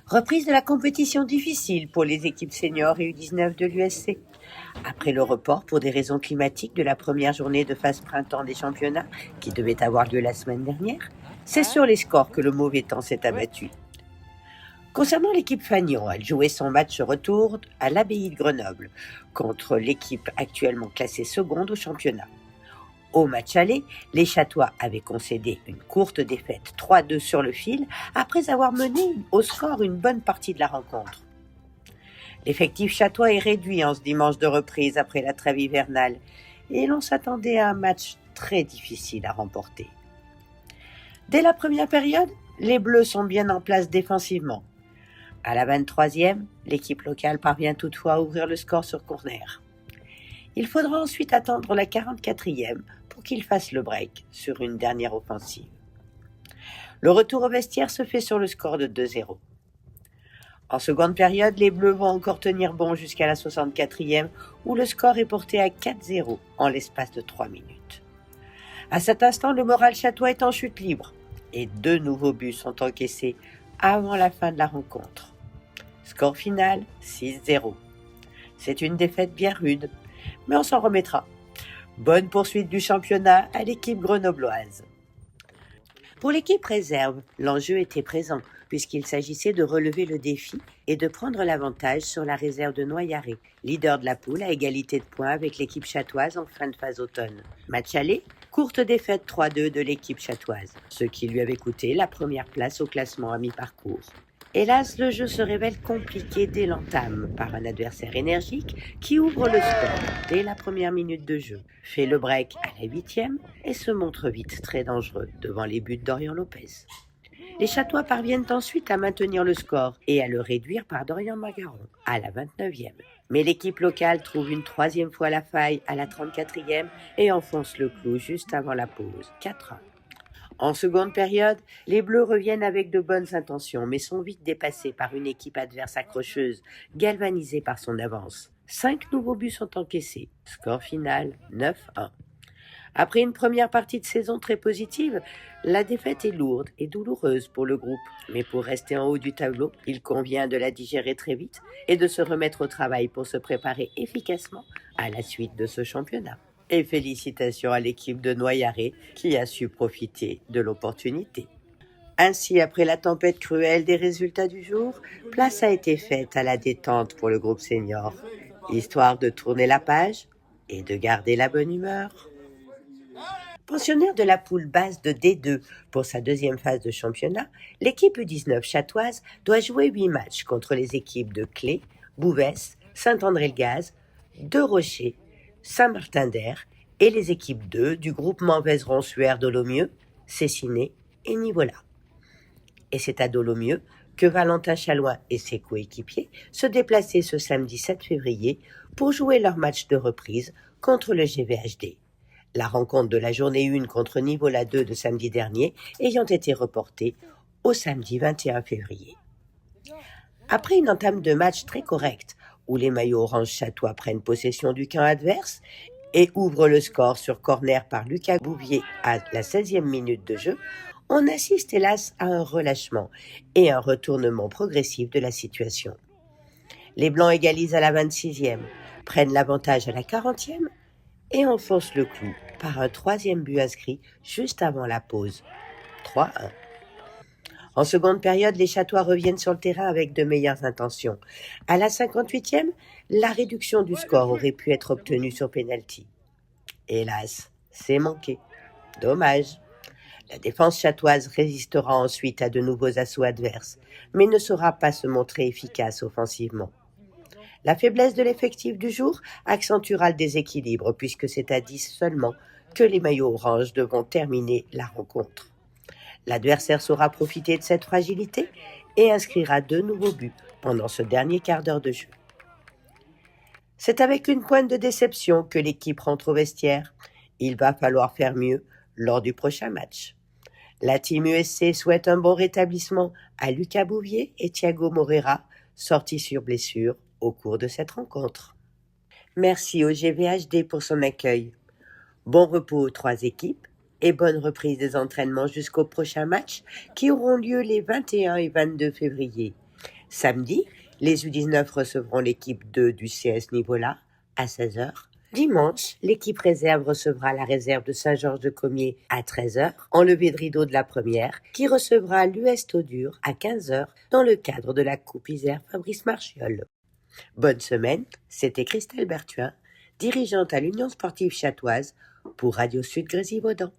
Reprise de la compétition difficile pour les équipes seniors et U19 de l'USC. Après le report pour des raisons climatiques de la première journée de phase printemps des championnats, qui devait avoir lieu la semaine dernière, c'est sur les scores que le mauvais temps s'est abattu. Concernant l'équipe Fagnon, elle jouait son match retour à l'Abbaye de Grenoble, contre l'équipe actuellement classée seconde au championnat. Au match aller, les Chatois avaient concédé une courte défaite 3-2 sur le fil après avoir mené au score une bonne partie de la rencontre. L'effectif chatois est réduit en ce dimanche de reprise après la trêve hivernale et l'on s'attendait à un match très difficile à remporter. Dès la première période, les Bleus sont bien en place défensivement. À la 23e, l'équipe locale parvient toutefois à ouvrir le score sur corner. Il faudra ensuite attendre la 44e pour qu'il fasse le break sur une dernière offensive. Le retour au vestiaire se fait sur le score de 2-0. En seconde période, les Bleus vont encore tenir bon jusqu'à la 64e où le score est porté à 4-0 en l'espace de 3 minutes. À cet instant, le moral chatois est en chute libre et 2 nouveaux buts sont encaissés avant la fin de la rencontre. Score final 6-0. C'est une défaite bien rude, mais on s'en remettra. Bonne poursuite du championnat à l'équipe grenobloise. Pour l'équipe réserve, l'enjeu était présent puisqu'il s'agissait de relever le défi et de prendre l'avantage sur la réserve de Noyaret, leader de la poule à égalité de points avec l'équipe chatoise en fin de phase automne. Match aller, courte défaite 3-2 de l'équipe chatoise, ce qui lui avait coûté la première place au classement à mi-parcours. Hélas, le jeu se révèle compliqué dès l'entame par un adversaire énergique qui ouvre le score dès la première minute de jeu, fait le break à la 8e et se montre vite très dangereux devant les buts d'Orion Lopez. Les Chatois parviennent ensuite à maintenir le score et à le réduire par Dorian Magaron à la 29e. Mais l'équipe locale trouve une 3e fois la faille à la 34e et enfonce le clou juste avant la pause, 4-1. En seconde période, les Bleus reviennent avec de bonnes intentions, mais sont vite dépassés par une équipe adverse accrocheuse, galvanisée par son avance. 5 nouveaux buts sont encaissés. Score final 9-1. Après une première partie de saison très positive, la défaite est lourde et douloureuse pour le groupe. Mais pour rester en haut du tableau, il convient de la digérer très vite et de se remettre au travail pour se préparer efficacement à la suite de ce championnat. Et félicitations à l'équipe de Noyaret qui a su profiter de l'opportunité. Ainsi, après la tempête cruelle des résultats du jour, place a été faite à la détente pour le groupe senior, histoire de tourner la page et de garder la bonne humeur. Pensionnaire de la poule basse de D2 pour sa deuxième phase de championnat, l'équipe U19 chatoise doit jouer 8 matchs contre les équipes de Clé, Bouvès, Saint-André-le-Gaz, De Rocher, Saint-Martin-d'Air et les équipes 2 du groupement Vézeron-Suer d'Olomieux, Cessiné et Nivola. Et c'est à Dolomieux que Valentin Chalouin et ses coéquipiers se déplaçaient ce samedi 7 février pour jouer leur match de reprise contre le GVHD. La rencontre de la journée 1 contre Nivola 2 de samedi dernier ayant été reportée au samedi 21 février. Après une entame de match très correcte, où les maillots orange chatois prennent possession du camp adverse et ouvrent le score sur corner par Lucas Bouvier à la 16e minute de jeu, on assiste hélas à un relâchement et un retournement progressif de la situation. Les Blancs égalisent à la 26e, prennent l'avantage à la 40e et enfoncent le clou par un 3e but inscrit juste avant la pause, 3-1. En seconde période, les Chatois reviennent sur le terrain avec de meilleures intentions. À la 58e, la réduction du score aurait pu être obtenue sur pénalty. Hélas, c'est manqué. Dommage. La défense chatoise résistera ensuite à de nouveaux assauts adverses, mais ne saura pas se montrer efficace offensivement. La faiblesse de l'effectif du jour accentuera le déséquilibre puisque c'est à 10 seulement que les maillots orange devront terminer la rencontre. L'adversaire saura profiter de cette fragilité et inscrira 2 nouveaux buts pendant ce dernier quart d'heure de jeu. C'est avec une pointe de déception que l'équipe rentre au vestiaire. Il va falloir faire mieux lors du prochain match. La team USC souhaite un bon rétablissement à Lucas Bouvier et Thiago Moreira, sortis sur blessure au cours de cette rencontre. Merci au GVHD pour son accueil. Bon repos aux 3 équipes et bonne reprise des entraînements jusqu'au prochain match qui auront lieu les 21 et 22 février. Samedi, les U19 recevront l'équipe 2 du CS Nivola à 16h. Dimanche, l'équipe réserve recevra la réserve de Saint-Georges-de-Comiers à 13h, en levée de rideau de la première, qui recevra l'US Taudur à 15h dans le cadre de la Coupe Isère Fabrice Marchiol. Bonne semaine, c'était Christelle Berthuin, dirigeante à l'Union sportive chatoise pour Radio Sud Grésivaudan.